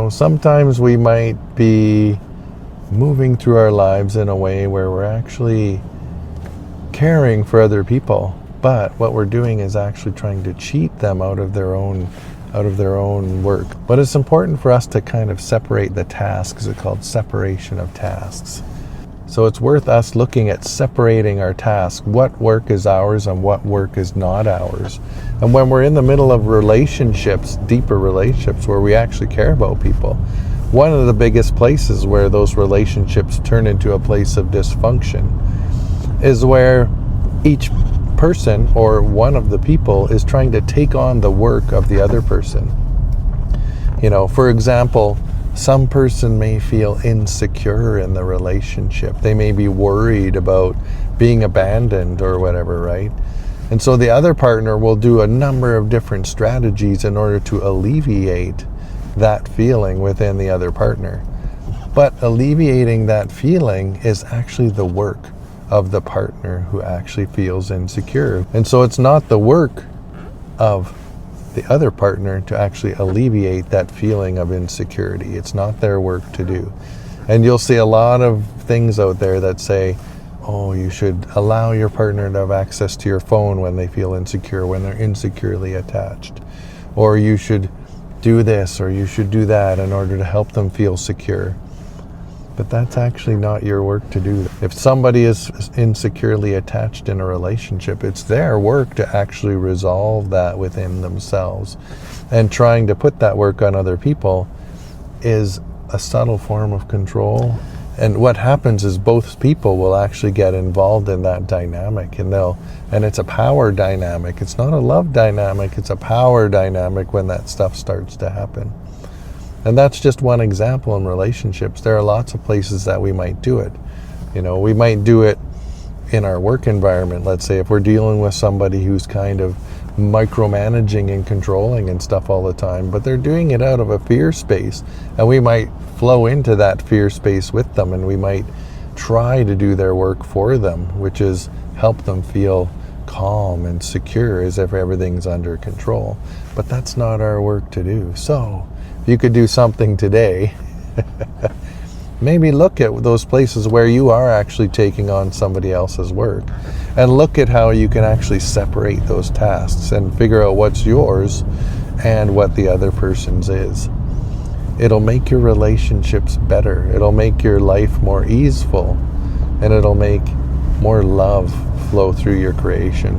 Sometimes we might be moving through our lives in a way where we're actually caring for other people, but what we're doing is actually trying to cheat them out of their own work. But it's important for us to kind of separate the tasks. It's called separation of tasks. So it's worth us looking at separating our tasks. What work is ours and what work is not ours. And when we're in the middle of relationships, deeper relationships where we actually care about people, one of the biggest places where those relationships turn into a place of dysfunction is where each person or one of the people is trying to take on the work of the other person. For example, some person may feel insecure in the relationship. They may be worried about being abandoned or whatever, right? And so the other partner will do a number of different strategies in order to alleviate that feeling within the other partner. But alleviating that feeling is actually the work of the partner who actually feels insecure. And so it's not the work of the other partner to actually alleviate that feeling of insecurity. It's not their work to do. And you'll see a lot of things out there that say, oh, you should allow your partner to have access to your phone when they feel insecure, when they're insecurely attached. Or you should do this or you should do that in order to help them feel secure. But that's actually not your work to do. If somebody is insecurely attached in a relationship, it's their work to actually resolve that within themselves. And trying to put that work on other people is a subtle form of control. And what happens is both people will actually get involved in that dynamic, and it's a power dynamic. It's not a love dynamic, it's a power dynamic when that stuff starts to happen. And that's just one example in relationships. There are lots of places that we might do it. We might do it in our work environment. Let's say if we're dealing with somebody who's kind of micromanaging and controlling and stuff all the time, but they're doing it out of a fear space, and we might flow into that fear space with them, and we might try to do their work for them, which is help them feel calm and secure as if everything's under control. But that's not our work to do. So you could do something today. Maybe look at those places where you are actually taking on somebody else's work, and look at how you can actually separate those tasks and figure out what's yours and what the other person's is. It'll make your relationships better. It'll make your life more easeful, and it'll make more love flow through your creation.